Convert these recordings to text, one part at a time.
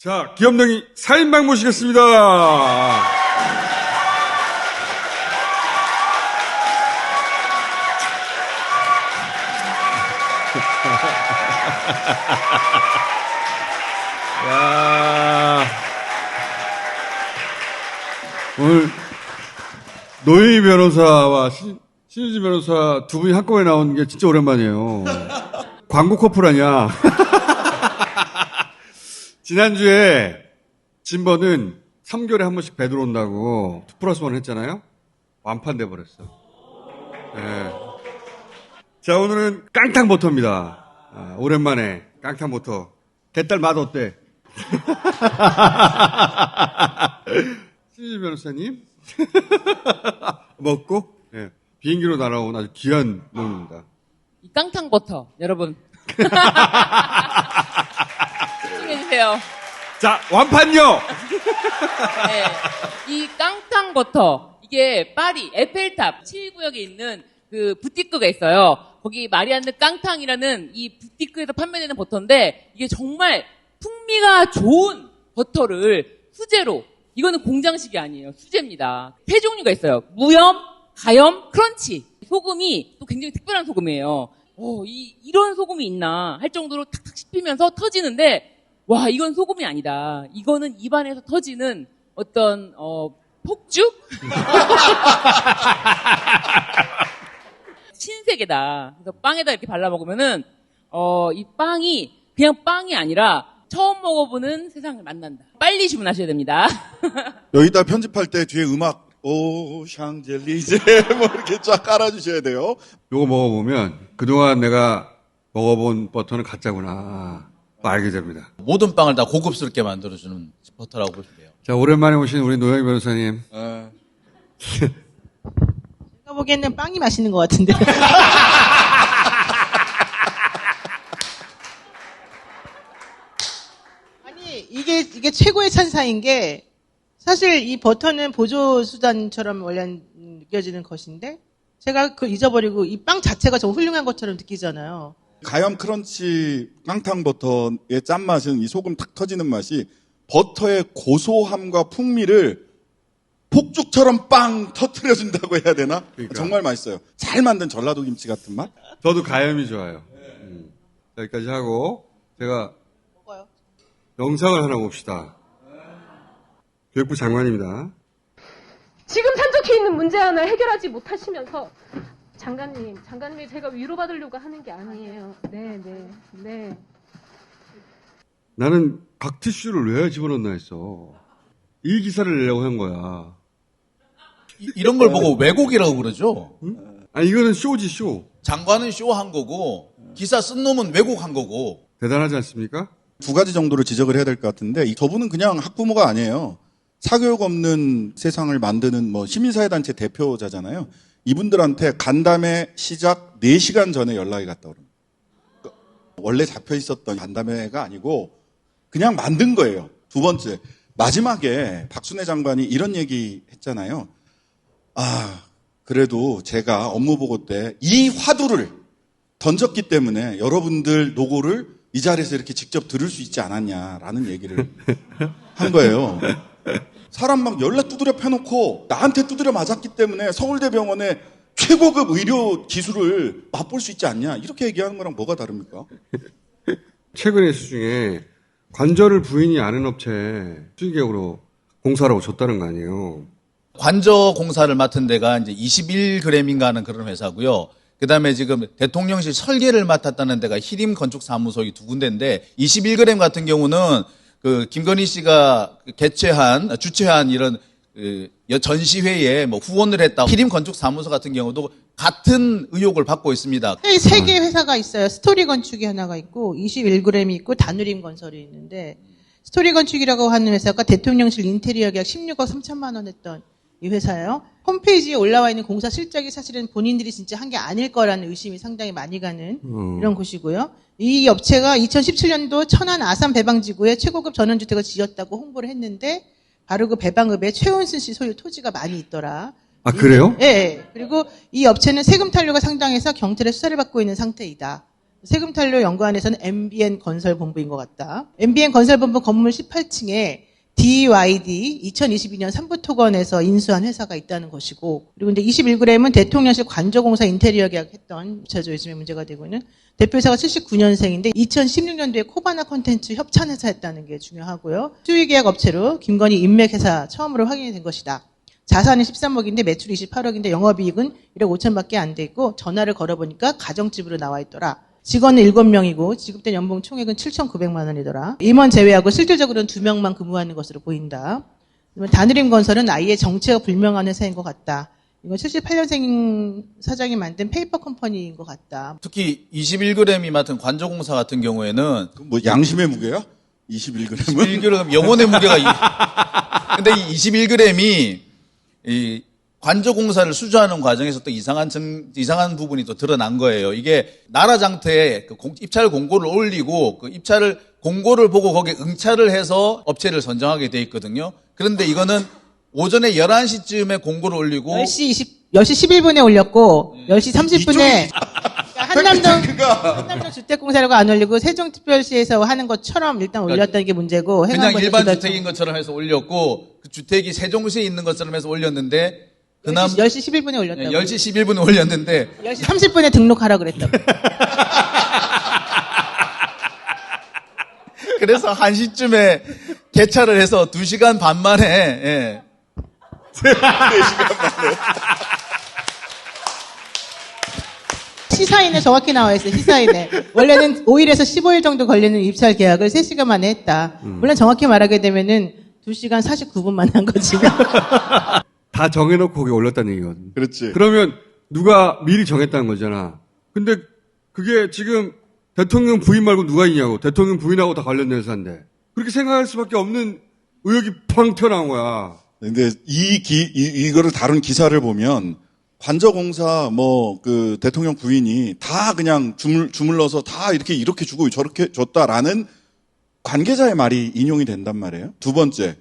자, 기업명의 4인방 모시겠습니다. 야, 오늘 노영희 변호사와 신유진 변호사 두 분이 한꺼번에 나오는 게 진짜 오랜만이에요. 광고 커플 아니야. 지난주에 진버는 3개월에 한 번씩 배 들어온다고 2+1 했잖아요. 완판돼 버렸어. 네. 자, 오늘은 깡탕버터입니다. 오랜만에 깡탕버터. 개딸 맛 어때? 신유진 변호사님 먹고 네. 비행기로 날아온 아주 귀한 놈입니다. 이 깡탕버터 여러분 집중해주세요. 자, 완판요. 네, 이 깡탕버터 이게 파리 에펠탑 7구역에 있는 그 부티크가 있어요. 거기 마리안느 깡탕이라는 이 부티크에서 판매되는 버터인데 이게 정말 풍미가 좋은 버터를 수제로, 이거는 공장식이 아니에요. 수제입니다. 세 종류가 있어요. 무염, 가염, 크런치. 소금이 또 굉장히 특별한 소금이에요. 이런 소금이 있나 할 정도로 탁탁 씹히면서 터지는데, 와, 이건 소금이 아니다. 이거는 입안에서 터지는 어떤 폭죽? 신세계다. 그래서 빵에다 이렇게 발라 먹으면은 이 빵이 그냥 빵이 아니라 처음 먹어보는 세상을 만난다. 빨리 주문하셔야 됩니다. 여기다 편집할 때 뒤에 음악 오 샹젤리제 뭐 이렇게 쫙 깔아주셔야 돼요. 요거 먹어보면 그동안 내가 먹어본 버터는 가짜구나 알게 됩니다. 모든 빵을 다 고급스럽게 만들어주는 버터라고 보시면 돼요. 자, 오랜만에 오신 우리 노영희 변호사님. 제가 보기에는 빵이 맛있는 것 같은데. 아니, 이게 최고의 찬사인 게, 사실 이 버터는 보조수단처럼 원래 느껴지는 것인데, 제가 그걸 잊어버리고 이 빵 자체가 좀 훌륭한 것처럼 느끼잖아요. 가염 크런치 깡탕 버터의 짠맛은 이 소금 탁 터지는 맛이 버터의 고소함과 풍미를 폭죽처럼 빵 터트려준다고 해야 되나? 그러니까. 정말 맛있어요. 잘 만든 전라도 김치 같은 맛? 저도 가염이 좋아요. 여기까지 하고 제가 먹어요. 영상을 하나 봅시다. 교육부 장관입니다. 지금 산적해 있는 문제 하나 해결하지 못하시면서 장관님이 제가 위로받으려고 하는 게 아니에요. 네. 나는 박티슈를 왜 집어넣나 했어. 이 기사를 내려고 한 거야. 이런 걸 보고 왜곡이라고 그러죠. 아니, 이거는 쇼지, 쇼. 장관은 쇼한 거고 기사 쓴 놈은 왜곡한 거고. 대단하지 않습니까? 두 가지 정도로 지적을 해야 될 것 같은데 저분은 그냥 학부모가 아니에요. 사교육 없는 세상을 만드는 시민사회단체 대표자잖아요. 이분들한테 간담회 시작 4시간 전에 연락이 갔다 오릅니다. 원래 잡혀 있었던 간담회가 아니고 그냥 만든 거예요. 두 번째, 마지막에 박순애 장관이 이런 얘기 했잖아요. 그래도 제가 업무보고 때 이 화두를 던졌기 때문에 여러분들 노고를 이 자리에서 이렇게 직접 들을 수 있지 않았냐라는 얘기를 한 거예요. 사람 막 연락 두드려 펴놓고 나한테 두드려 맞았기 때문에 서울대병원의 최고급 의료 기술을 맛볼 수 있지 않냐 이렇게 얘기하는 거랑 뭐가 다릅니까? 최근의 수 중에 관절을 부인이 아는 업체 수의계약으로 공사라고 줬다는 거 아니에요. 관저 공사를 맡은 데가 이제 21g인가 하는 그런 회사고요. 그다음에 지금 대통령실 설계를 맡았다는 데가 히림 건축사무소 이 두 군데인데 21g 같은 경우는 그 김건희 씨가 주최한 이런 전시회에 후원을 했다. 히림 건축사무소 같은 경우도 같은 의혹을 받고 있습니다. 세 개의 회사가 있어요. 스토리 건축이 하나가 있고 21g이 있고 다누림 건설이 있는데, 스토리 건축이라고 하는 회사가 대통령실 인테리어 계약 16억 3천만 원 했던 이 회사예요. 홈페이지에 올라와 있는 공사 실적이 사실은 본인들이 진짜 한 게 아닐 거라는 의심이 상당히 많이 가는 이런 곳이고요. 이 업체가 2017년도 천안 아산 배방지구에 최고급 전원주택을 지었다고 홍보를 했는데 바로 그 배방읍에 최은순 씨 소유 토지가 많이 있더라. 아, 그래요? 예. 그리고 이 업체는 세금 탄류가 상당해서 경찰에 수사를 받고 있는 상태이다. 세금 탈루 연구안에서는 MBN 건설본부인 것 같다. MBN 건설본부 건물 18층에 DYD 2022년 삼부토건에서 인수한 회사가 있다는 것이고, 그리고 이제 21g은 대통령실 관저공사 인테리어 계약했던 업체죠. 요즘에 문제가 되고 있는 대표이사가 79년생인데 2016년도에 코바나 콘텐츠 협찬회사였다는 게 중요하고요. 수의계약 업체로 김건희 인맥회사 처음으로 확인이 된 것이다. 자산이 13억인데 매출이 28억인데 영업이익은 1억 5천밖에 안 돼 있고 전화를 걸어보니까 가정집으로 나와 있더라. 직원은 7명이고 지급된 연봉 총액은 7,900만 원이더라. 임원 제외하고 실질적으로는 2명만 근무하는 것으로 보인다. 다누림 건설은 아예 정체가 불명한 회사인 것 같다. 이건 78년생 사장이 만든 페이퍼 컴퍼니인 것 같다. 특히 21g이 맡은 관저공사 같은 경우에는 뭐 양심의 무게야? 21g은? 21g 영혼의 무게가 근데 이 21g이 이 관저공사를 수주하는 과정에서 또 이상한 부분이 또 드러난 거예요. 이게 나라 장터에 그 입찰 공고를 올리고 그 입찰을 공고를 보고 거기에 응찰을 해서 업체를 선정하게 돼 있거든요. 그런데 이거는 오전에 11시쯤에 공고를 올리고 10시 11분에 올렸고 10시 30분에 한남동 주택공사라고 안 올리고 세종특별시에서 하는 것처럼 일단 올렸다는 게 문제고, 그냥 일반 주택인 것처럼 해서 올렸고 그 주택이 세종시에 있는 것처럼 해서 올렸는데 10시 11분에 올렸다고. 10시 11분에 올렸는데 10시 30분에 등록하라 그랬다고. 그래서 1시쯤에 개차를 해서 2시간 반 만에, 예. 4시간 만에. 시사인에 정확히 나와 있어요. 시사인에. 원래는 5일에서 15일 정도 걸리는 입찰 계약을 3시간 만에 했다. 물론 정확히 말하게 되면은 2시간 49분 만에 한 거지. 다 정해놓고 거기 올렸다는 얘기거든. 그렇지. 그러면 누가 미리 정했다는 거잖아. 근데 그게 지금 대통령 부인 말고 누가 있냐고. 대통령 부인하고 다 관련된 회사인데. 그렇게 생각할 수밖에 없는 의혹이 팡 튀어나온 거야. 근데 이거를 다룬 기사를 보면 관저공사 그 대통령 부인이 다 그냥 주물러서 다 이렇게 주고 저렇게 줬다라는 관계자의 말이 인용이 된단 말이에요. 두 번째,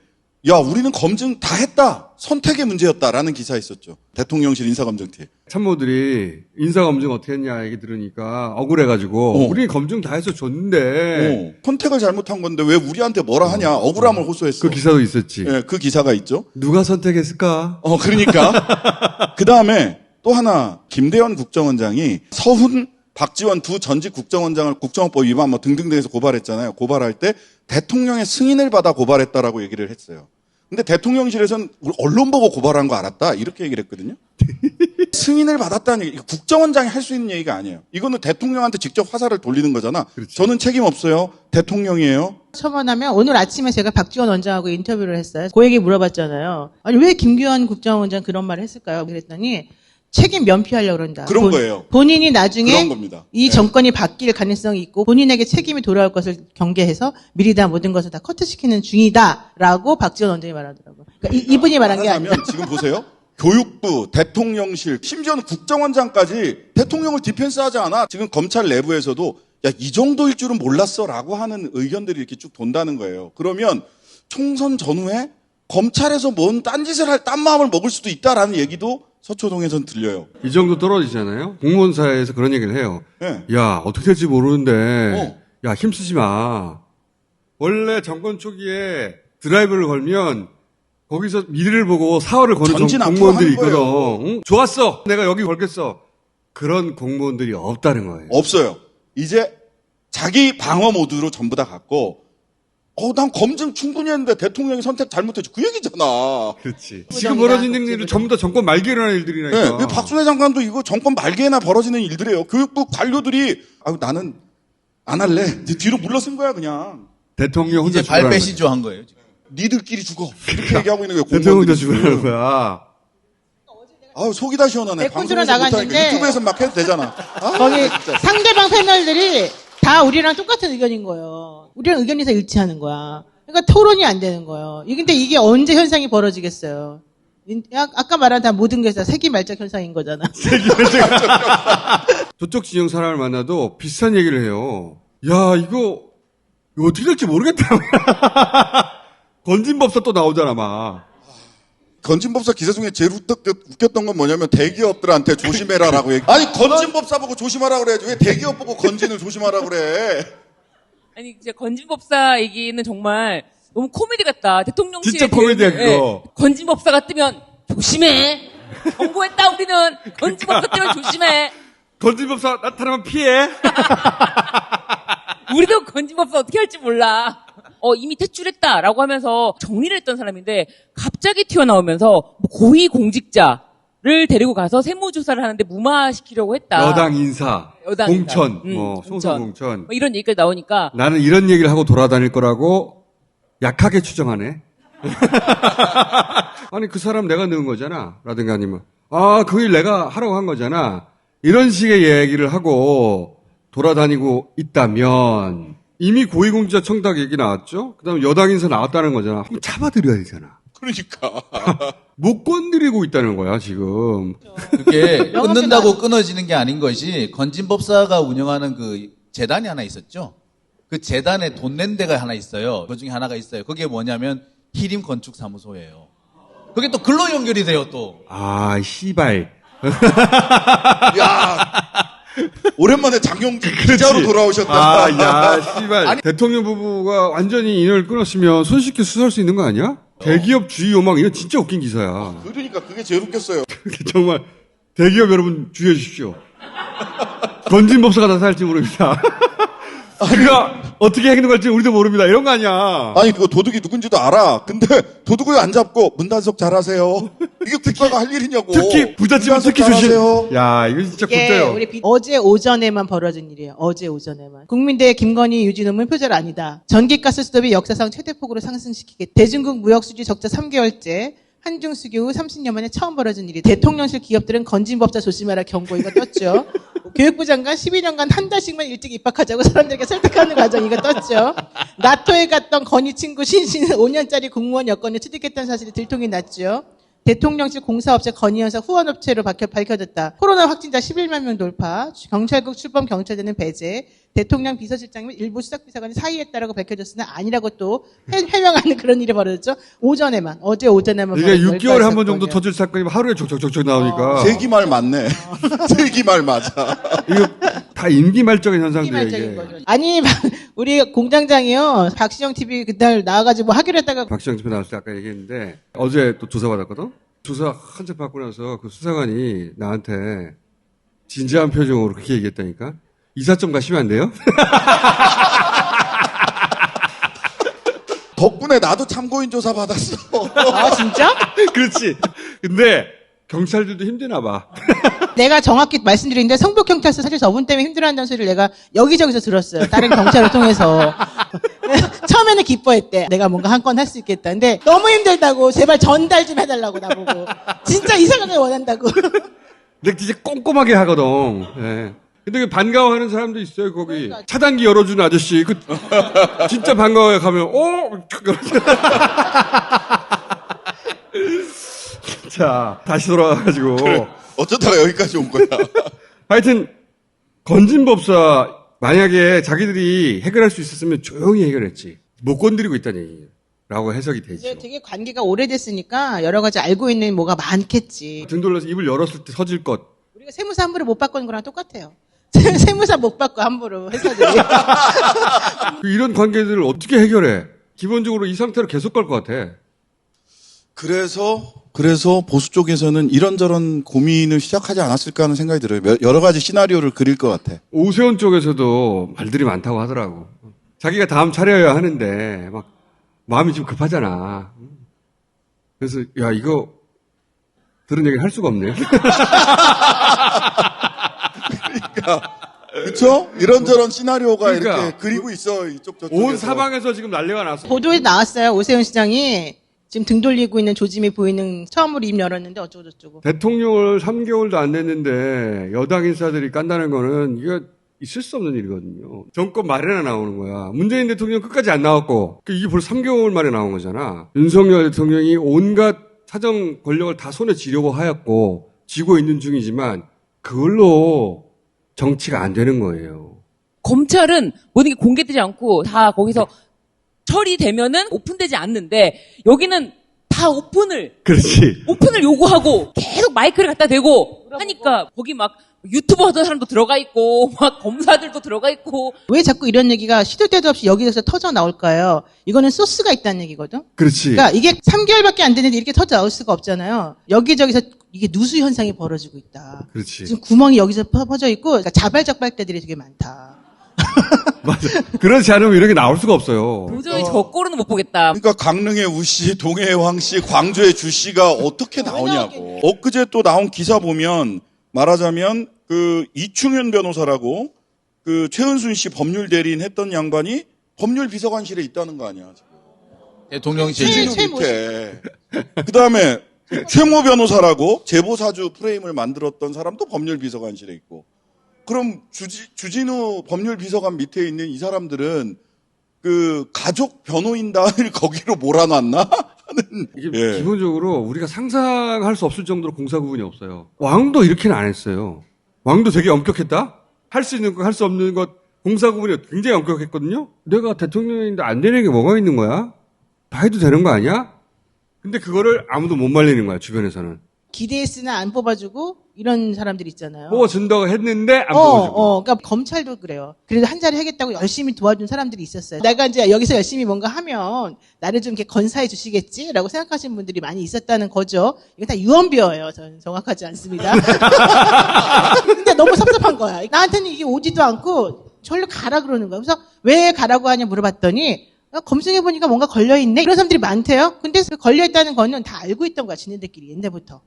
야, 우리는 검증 다 했다. 선택의 문제였다라는 기사 있었죠. 대통령실 인사검증팀. 참모들이 인사검증 어떻게 했냐 얘기 들으니까 억울해가지고 우리는 검증 다 해서 줬는데 선택을 잘못한 건데 왜 우리한테 뭐라 하냐. 억울함을 호소했어. 그 기사도 있었지. 예, 그 기사가 있죠. 누가 선택했을까? 그러니까. 그 다음에 또 하나, 김대현 국정원장이 서훈, 박지원 두 전직 국정원장을 국정원법 위반 등등등에서 고발했잖아요. 고발할 때 대통령의 승인을 받아 고발했다라고 얘기를 했어요. 근데 대통령실에서는 우리 언론 보고 고발한 거 알았다 이렇게 얘기를 했거든요. 승인을 받았다는 얘기, 국정원장이 할 수 있는 얘기가 아니에요. 이거는 대통령한테 직접 화살을 돌리는 거잖아. 그렇지. 저는 책임 없어요. 대통령이에요. 첨언하면 오늘 아침에 제가 박지원 원장하고 인터뷰를 했어요. 그 얘기 물어봤잖아요. 아니 왜 김규현 국정원장 그런 말을 했을까요? 그랬더니 책임 면피하려고 그런다. 그런 거예요. 본인이 나중에 그런 겁니다. 이 정권이 바뀔 가능성이 있고 본인에게 책임이 돌아올 것을 경계해서 미리 다 모든 것을 다 커트시키는 중이다라고 박지원 원장이 말하더라고요. 그러니까 이분이 말한 게 아니라. 말하자면 지금 보세요. 교육부, 대통령실, 심지어는 국정원장까지 대통령을 디펜스하지 않아. 지금 검찰 내부에서도 야, 이 정도일 줄은 몰랐어라고 하는 의견들이 이렇게 쭉 돈다는 거예요. 그러면 총선 전후에 검찰에서 뭔 딴짓을 할 딴 마음을 먹을 수도 있다라는 얘기도 서초동에선 들려요. 이 정도 떨어지잖아요. 공무원 사회에서 그런 얘기를 해요. 네. 야, 어떻게 될지 모르는데 야, 힘쓰지 마. 원래 정권 초기에 드라이브를 걸면 거기서 미래를 보고 사활을 거는 전진 앞으로 공무원들이 하는 있거든. 거예요. 응? 좋았어. 내가 여기 걸겠어. 그런 공무원들이 없다는 거예요. 없어요. 이제 자기 방어 모드로 전부 다 갔고 난 검증 충분히 했는데 대통령이 선택 잘못했지. 그 얘기잖아. 그렇지. 지금 벌어지는 일은 전부 다 정권 말기에 일어나는 일들이라니까. 네, 박순애 장관도 이거 정권 말기에나 벌어지는 일들이에요. 교육부 관료들이 나는 안 할래. 뒤로 물러선 거야 그냥. 대통령 혼자 이제 죽으라는 거야. 발배시조 한 거예요. 지금. 니들끼리 죽어. 이렇게 얘기하고 있는 거예요. 대통령 혼자 공무원들이. 죽으라는 거야. 속이 다 시원하네. 백분수로 방송에서 못하니까 나갔는데 유튜브에서 막 해도 되잖아. 거기 상대방 패널들이 다 우리랑 똑같은 의견인 거예요. 우리랑 의견이 다 일치하는 거야. 그러니까 토론이 안 되는 거예요. 근데 이게 언제 현상이 벌어지겠어요? 아까 말한 다 모든 게 다 세기말짝 현상인 거잖아. 저쪽 진영 사람을 만나도 비슷한 얘기를 해요. 야, 이거 어떻게 될지 모르겠다. 건진법사 또 나오잖아, 막. 건진법사 기사 중에 제일 웃겼던 건 뭐냐면 대기업들한테 조심해라라고 얘기. 아니 건진법사 보고 조심하라고 그래야지 왜 대기업 보고 건진을 조심하라고 그래. 아니 이제 건진법사 얘기는 정말 너무 코미디 같다. 대통령실에 진짜 코미디야, 그거. 건진법사가 뜨면 조심해. 경고했다 우리는. 건진법사 뜨면 조심해. 건진법사 나타나면 피해. 우리도 건진법사 어떻게 할지 몰라. 이미 퇴출했다라고 하면서 정리를 했던 사람인데 갑자기 튀어나오면서 뭐 고위공직자를 데리고 가서 세무조사를 하는데 무마시키려고 했다. 여당 인사, 여당 공천, 인사. 소선 공천. 뭐 이런 얘기가 나오니까 나는 이런 얘기를 하고 돌아다닐 거라고 약하게 추정하네. 아니 그 사람 내가 넣은 거잖아. 라든가 아니면 그 일 내가 하라고 한 거잖아. 이런 식의 얘기를 하고 돌아다니고 있다면 이미 고위공직자 청탁 얘기 나왔죠. 그다음에 여당 인사 나왔다는 거잖아. 한번 잡아드려야 되잖아. 그러니까. 못 건드리고 있다는 거야 지금. 그게 끊는다고 끊어지는 게 아닌 것이 건진법사가 운영하는 그 재단이 하나 있었죠. 그 재단에 돈 낸 데가 하나 있어요. 그 중에 하나가 있어요. 그게 뭐냐면 히림 건축사무소예요. 그게 또 글로 연결이 돼요 또. 씨발. 야 오랜만에 장용진 기자로 돌아오셨다. 야, 씨발. 대통령 부부가 완전히 인연을 끊었으면 손쉽게 수사할 수 있는 거 아니야? 대기업 주의 요망, 이거 진짜 웃긴 기사야. 그러니까 그게 제일 웃겼어요. 정말, 대기업 여러분 주의해 주십시오. 건진법사가 나타날지 모릅니다. 우리가 어떻게 행동할지 우리도 모릅니다. 이런 거 아니야. 아니 그거 도둑이 누군지도 알아. 근데 도둑을 안 잡고 문단속 잘하세요. 이게 국가가 할 일이냐고. 특히 부잣집은 문단속 특히 조심. 잘하세요. 야, 이거 진짜 이게 굿져요. 어제 오전에만 벌어진 일이에요. 어제 오전에만. 국민대 김건희 유진음은 표절 아니다. 전기가스 수도비 역사상 최대폭으로 상승시키게. 대중국 무역수지 적자 3개월째. 한중수교 후 30년 만에 처음 벌어진 일이. 대통령실 기업들은 건진법자 조심하라 경고 이거 떴죠. 교육부 장관 12년간 한 달씩만 일찍 입학하자고 사람들에게 설득하는 과정 이거 떴죠. 나토에 갔던 건희 친구 신씨는 5년짜리 공무원 여권을 취득했다는 사실이 들통이 났죠. 대통령실 공사업체 건희연사 후원업체로 밝혀졌다. 코로나 확진자 11만 명 돌파, 경찰국 출범 경찰대는 배제, 대통령 비서실장 및 일부 수석비서관이 사의했다라고 밝혀졌으나 아니라고 또 해명하는 그런 일이 벌어졌죠. 어제 오전에만 이게 6개월에 한 번 정도 터질 사건이 하루에 족족족족 나오니까. 세기말 맞네. 세기말 맞아. 이거 다 임기말적인 현상들이야, 말적인 이게. 거죠. 아니 우리 공장장이요 박시영 TV 그날 나와가지고 뭐 하기로 했다가 박시영 집회 나왔을 때 아까 얘기했는데 어제 또 조사 받았거든. 조사 한참 받고 나서 그 수사관이 나한테 진지한 표정으로 그렇게 얘기했다니까. 이사점 가시면 안 돼요? 덕분에 나도 참고인 조사 받았어. 아 진짜? 그렇지. 근데 경찰들도 힘드나 봐. 내가 정확히 말씀드리는데 성북경찰서 사실 저분 때문에 힘들어한다는 소리를 내가 여기저기서 들었어요. 다른 경찰을 통해서. 처음에는 기뻐했대. 내가 뭔가 한 건 할 수 있겠다. 근데 너무 힘들다고 제발 전달 좀 해달라고 나보고. 진짜 이상하게 원한다고. 근데 진짜 꼼꼼하게 하거든. 예. 근데 그 반가워하는 사람도 있어요, 거기. 차단기 열어주는 아저씨. 진짜 반가워해 가면, 자, 다시 돌아와가지고. 그래. 어쩌다가 여기까지 온 거야. 하여튼, 건진법사, 만약에 자기들이 해결할 수 있었으면 조용히 해결했지. 못 건드리고 있다는 얘기라고 해석이 되죠. 이제 되게 관계가 오래됐으니까 여러 가지 알고 있는 뭐가 많겠지. 등 돌려서 입을 열었을 때 서질 것. 우리가 세무사 함부로 못 바꾸는 거랑 똑같아요. 세무사 못 바꿔 함부로 회사들이. 이런 관계들을 어떻게 해결해? 기본적으로 이 상태로 계속 갈 것 같아. 그래서 보수 쪽에서는 이런저런 고민을 시작하지 않았을까 하는 생각이 들어요. 여러 가지 시나리오를 그릴 것 같아. 오세훈 쪽에서도 말들이 많다고 하더라고. 자기가 다음 차례여야 하는데 막 마음이 좀 급하잖아. 그래서 야 이거 들은 얘기 할 수가 없네. 그렇죠? 이런저런 시나리오가 그러니까. 이렇게 그리고 있어. 이쪽 저쪽에서. 온 사방에서 지금 난리가 났어. 보도에 나왔어요. 오세훈 시장이 지금 등 돌리고 있는 조짐이 보이는 처음으로 입 열었는데 어쩌고저쩌고. 대통령을 3개월도 안 됐는데 여당 인사들이 깐다는 거는 이거 있을 수 없는 일이거든요. 정권 말에나 나오는 거야. 문재인 대통령 끝까지 안 나왔고 이게 벌써 3개월 만에 나온 거잖아. 윤석열 대통령이 온갖 사정 권력을 다 손에 쥐려고 하였고 쥐고 있는 중이지만 그걸로 정치가 안 되는 거예요. 검찰은 모든 게 공개되지 않고 다 거기서 처리되면은 오픈되지 않는데 여기는 다 다 오픈을 그렇지. 요구하고 계속 마이크를 갖다 대고 하니까 거기 막 유튜버 하던 사람도 들어가 있고 막 검사들도 들어가 있고 왜 자꾸 이런 얘기가 시도 때도 없이 여기저기서 터져 나올까요? 이거는 소스가 있다는 얘기거든. 그렇지. 그러니까 이게 3개월밖에 안 됐는데 이렇게 터져 나올 수가 없잖아요. 여기저기서 이게 누수 현상이 벌어지고 있다. 그렇지. 지금 구멍이 여기서 퍼져 있고 그러니까 자발적발대들이 되게 많다. 맞아. 그렇지 않으면 이렇게 나올 수가 없어요. 도저히 저 꼴은 못 보겠다. 그러니까 강릉의 우씨, 동해의 황씨, 광주의 주씨가 어떻게 나오냐고. 엊그제 또 나온 기사 보면 말하자면 그 이충현 변호사라고 그 최은순 씨 법률 대리인 했던 양반이 법률 비서관실에 있다는 거 아니야. 지금. 대통령실 최모 밑에. 그다음에 최모 변호사라고 제보사주 프레임을 만들었던 사람도 법률 비서관실에 있고. 그럼 주진우 법률 비서관 밑에 있는 이 사람들은 그 가족 변호인단을 거기로 몰아놨나 하는. 이게 예. 기본적으로 우리가 상상할 수 없을 정도로 공사 구분이 없어요. 왕도 이렇게는 안 했어요. 왕도 되게 엄격했다? 할 수 있는 것, 할 수 없는 것, 공사 구분이 굉장히 엄격했거든요? 내가 대통령인데 안 되는 게 뭐가 있는 거야? 다 해도 되는 거 아니야? 근데 그거를 아무도 못 말리는 거야, 주변에서는. 기대했으나 안 뽑아주고 이런 사람들 있잖아요. 뽑아준다고 했는데 안 뽑아주고. 그러니까 검찰도 그래요. 그래도 한 자리 하겠다고 열심히 도와준 사람들이 있었어요. 내가 이제 여기서 열심히 뭔가 하면 나를 좀 이렇게 건사해 주시겠지라고 생각하시는 분들이 많이 있었다는 거죠. 이거 다 유언비어예요. 저는 정확하지 않습니다. 근데 너무 섭섭한 거야. 나한테는 이게 오지도 않고 절로 가라 그러는 거야. 그래서 왜 가라고 하냐 물어봤더니 검증해보니까 뭔가 걸려있네. 이런 사람들이 많대요. 근데 그 걸려있다는 거는 다 알고 있던 거야. 지네들끼리 옛날부터.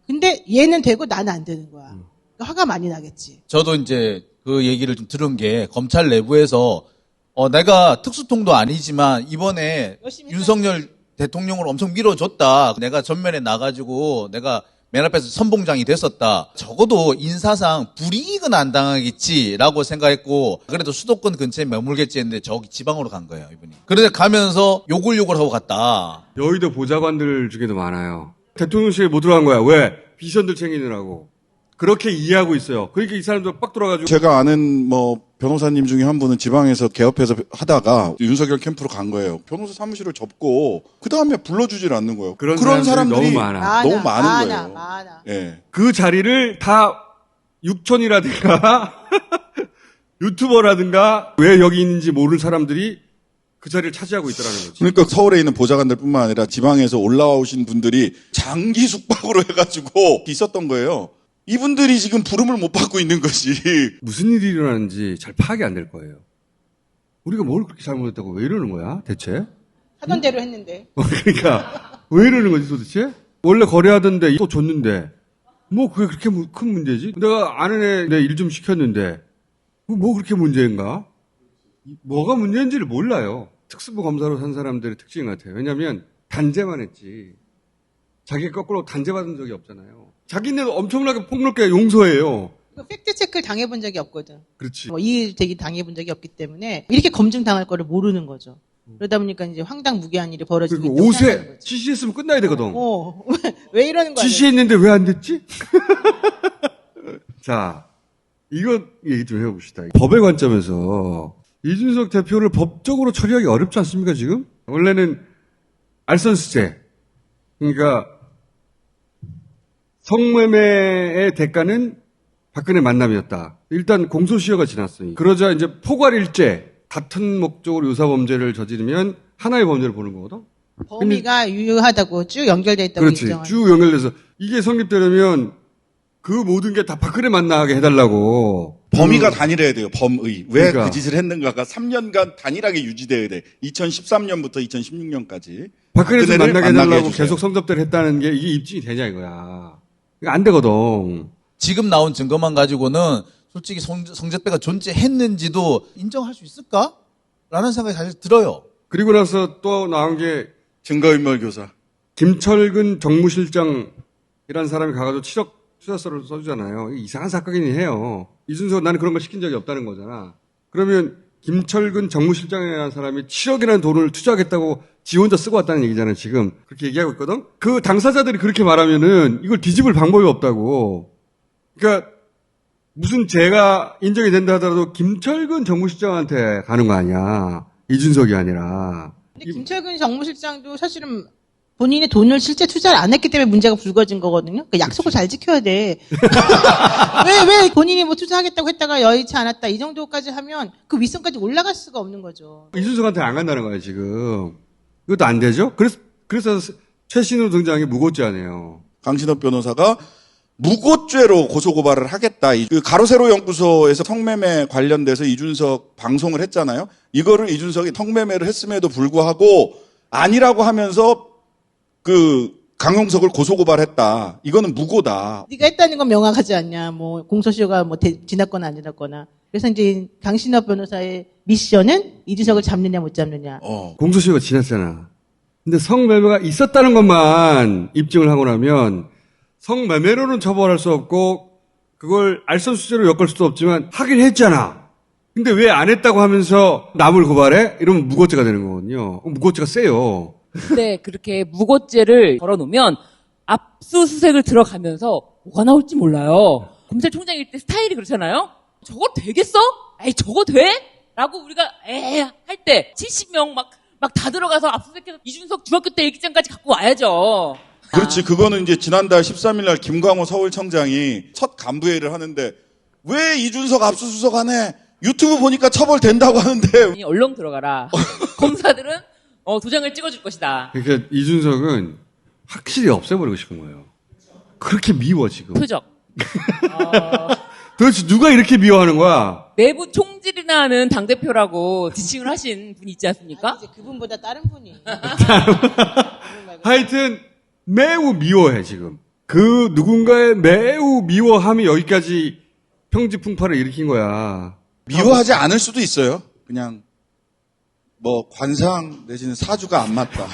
근데 얘는 되고 나는 안 되는 거야. 그러니까 화가 많이 나겠지. 저도 이제 그 얘기를 좀 들은 게 검찰 내부에서 내가 특수통도 아니지만 이번에 열심히 윤석열 대통령을 엄청 밀어줬다. 내가 전면에 나가지고 내가 맨 앞에서 선봉장이 됐었다. 적어도 인사상 불이익은 안 당하겠지라고 생각했고 그래도 수도권 근처에 머물겠지 했는데 저기 지방으로 간 거예요, 이분이. 그런데 가면서 욕을 하고 갔다. 여의도 보좌관들 중에도 많아요. 대통령실에 못 들어간 거야. 왜? 비선들 챙기느라고. 그렇게 이해하고 있어요. 그러니까 이 사람들 빡 돌아가지고. 제가 아는 뭐 변호사님 중에 한 분은 지방에서 개업해서 하다가 윤석열 캠프로 간 거예요. 변호사 사무실을 접고 그 다음에 불러주질 않는 거예요. 그런 사람들이 사람들이 너무 많아. 너무 많은 거예요. 많아. 예. 그 자리를 다 육촌이라든가 유튜버라든가 왜 여기 있는지 모르는 사람들이 그 자리를 차지하고 있더라는 거지. 그러니까 서울에 있는 보좌관들뿐만 아니라 지방에서 올라오신 분들이 장기 숙박으로 해가지고 있었던 거예요. 이분들이 지금 부름을 못 받고 있는 것이. 무슨 일이 일어나는지 잘 파악이 안 될 거예요. 우리가 뭘 그렇게 잘못했다고 왜 이러는 거야, 대체? 하던 대로 했는데. 그러니까 왜 이러는 거지 도대체? 원래 거래하던데 또 줬는데 뭐 그게 그렇게 큰 문제지? 내가 아는 애 내 일 좀 시켰는데 뭐 그렇게 문제인가? 뭐가 문제인지를 몰라요. 특수부 검사로 산 사람들의 특징 같아요. 왜냐하면 단죄만 했지 자기가 거꾸로 단죄받은 적이 없잖아요. 자기네도 엄청나게 폭넓게 용서해요. 팩트 체크를 당해본 적이 없거든. 그렇지. 이의제기 당해본 적이 없기 때문에 이렇게 검증 당할 거를 모르는 거죠. 그러다 보니까 이제 황당무계한 일이 벌어지고 그리고 있다고 5세 생각하는 거지. 지시했으면 끝나야 되거든. 왜 이러는 거야? 지시했는데 왜 안 됐지? 자, 이거 얘기 좀 해봅시다. 법의 관점에서 이준석 대표를 법적으로 처리하기 어렵지 않습니까, 지금? 원래는 알선수재. 그러니까 성매매의 대가는 박근혜 만남이었다. 일단 공소시효가 지났으니. 그러자 이제 포괄일죄. 같은 목적으로 유사범죄를 저지르면 하나의 범죄를 보는 거거든? 범위가 유효하다고 쭉 연결돼 있다고 그렇지. 인정하는. 쭉 연결돼서. 이게 성립되려면 그 모든 게 다 박근혜 만나게 해달라고. 범위가 단일해야 돼요. 범의. 왜 그러니까. 그 짓을 했는가가 3년간 단일하게 유지돼야 돼. 2013년부터 2016년까지. 박근혜를 만나게 해달라고 해주세요. 계속 성접대를 했다는 게 이게 입증이 되냐 이거야. 이거 안 되거든. 지금 나온 증거만 가지고는 솔직히 성접배가 존재했는지도 인정할 수 있을까? 라는 생각이 사실 들어요. 그리고 나서 또 나온 게 증거인멸 교사. 김철근 정무실장이라는 사람이 가가지고 7억 투자서를 써주잖아요. 이게 이상한 사건이긴 해요. 이준석 나는 그런 걸 시킨 적이 없다는 거잖아. 그러면 김철근 정무실장이라는 사람이 7억이라는 돈을 투자하겠다고 지 혼자 쓰고 왔다는 얘기잖아요. 지금 그렇게 얘기하고 있거든. 그 당사자들이 그렇게 말하면은 이걸 뒤집을 방법이 없다고. 그러니까 무슨 죄가 인정이 된다 하더라도 김철근 정무실장한테 가는 거 아니야. 이준석이 아니라. 근데 김철근 정무실장도 사실은 본인이 돈을 실제 투자를 안 했기 때문에 문제가 불거진 거거든요. 그러니까 약속을 잘 지켜야 돼. 왜 본인이 뭐 투자하겠다고 했다가 여의치 않았다 이 정도까지 하면 그 윗선까지 올라갈 수가 없는 거죠. 이준석한테 안 간다는 거예요, 지금. 이것도 안 되죠? 그래서 최신으로 등장한 게 무고죄네요. 강신업 변호사가 무고죄로 고소고발을 하겠다. 그 가로세로 연구소에서 성매매 관련돼서 이준석 방송을 했잖아요. 이거를 이준석이 성매매를 했음에도 불구하고 아니라고 하면서 그 강용석을 고소고발했다. 이거는 무고다. 네가 했다는 건 명확하지 않냐. 뭐 공소시효가 뭐 지났거나 안 지났거나. 그래서 이제 강신업 변호사의 미션은 이준석을 잡느냐 못 잡느냐. 공소시효가 지났잖아. 근데 성매매가 있었다는 것만 입증을 하고 나면 성매매로는 처벌할 수 없고 그걸 알선수재로 엮을 수도 없지만 하긴 했잖아. 근데 왜 안 했다고 하면서 남을 고발해? 이러면 무고죄가 되는 거거든요. 무고죄가 세요. 근데 그렇게 무고죄를 걸어놓으면 압수수색을 들어가면서 뭐가 나올지 몰라요. 검찰총장일 때 스타일이 그렇잖아요. 저거 되겠어? 에이 저거 돼? 라고 우리가 할 때 70명 막 다 들어가서 압수수색해서 이준석 중학교 때 일기장까지 갖고 와야죠. 그렇지. 그거는 이제 지난달 13일 날 김광호 서울청장이 첫 간부회의를 하는데 왜 이준석 압수수색 안 해? 유튜브 보니까 처벌된다고 하는데. 얼렁 들어가라. 검사들은 도장을 찍어줄 것이다. 그러니까 이준석은 확실히 없애버리고 싶은 거예요. 그렇게 미워 지금. 표적. 도대체 누가 이렇게 미워하는 거야? 내부 총질이나 하는 당대표라고 지칭을 하신 분이 있지 않습니까? 아니, 이제 그분보다 다른 분이. 하여튼 매우 미워해 지금. 그 누군가의 매우 미워함이 여기까지 평지풍파를 일으킨 거야. 미워하지 않을 수도 있어요. 그냥 뭐 관상 내지는 사주가 안 맞다.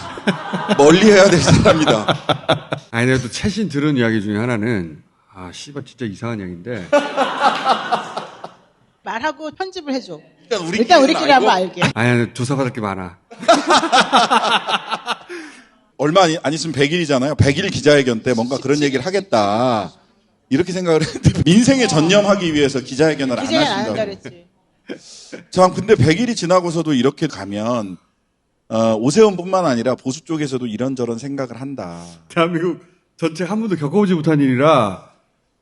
멀리해야 될 사람이다. 아니 내가 또 최신 들은 이야기 중에 하나는 씨발 진짜 이상한 얘기인데 말하고 편집을 해줘. 일단 우리끼리 한번 알게. 아니 조사받을 게 많아. 얼마 안 있으면 100일이잖아요. 100일 기자회견 때 뭔가 그런 얘기를 하겠다. 이렇게 생각을 했는데 민생에 전념하기 위해서 기자회견을 안 기자회견 안 한다 하신다고. 그랬지. 참 근데 100일이 지나고서도 이렇게 가면 오세훈뿐만 아니라 보수 쪽에서도 이런저런 생각을 한다. 대한민국 전체 한 번도 겪어보지 못한 일이라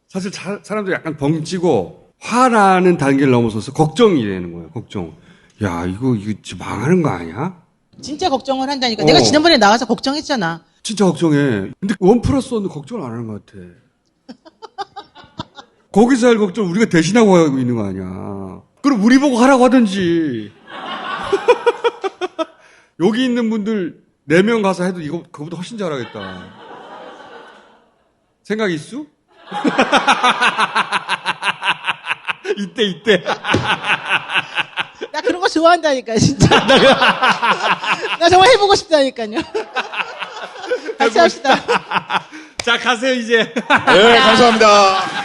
사실 사람들이 약간 벙찌고 화나는 단계를 넘어서서 걱정이 되는 거예요. 걱정. 야 이거 진짜 망하는 거 아니야? 진짜 걱정을 한다니까. 내가 지난번에 나와서 걱정했잖아. 진짜 걱정해. 근데 1+1은 걱정을 안 하는 것 같아. 거기서 할 걱정 우리가 대신하고 하고 있는 거 아니야. 그럼 우리 보고 하라고 하든지. 여기 있는 분들 4명 가서 해도 이거 그거보다 훨씬 잘하겠다. 생각 있어? 이때. 나 그런 거 좋아한다니까, 진짜. 나 정말 해보고 싶다니까요. 같이 합시다. 자, 가세요, 이제. 네, 감사합니다.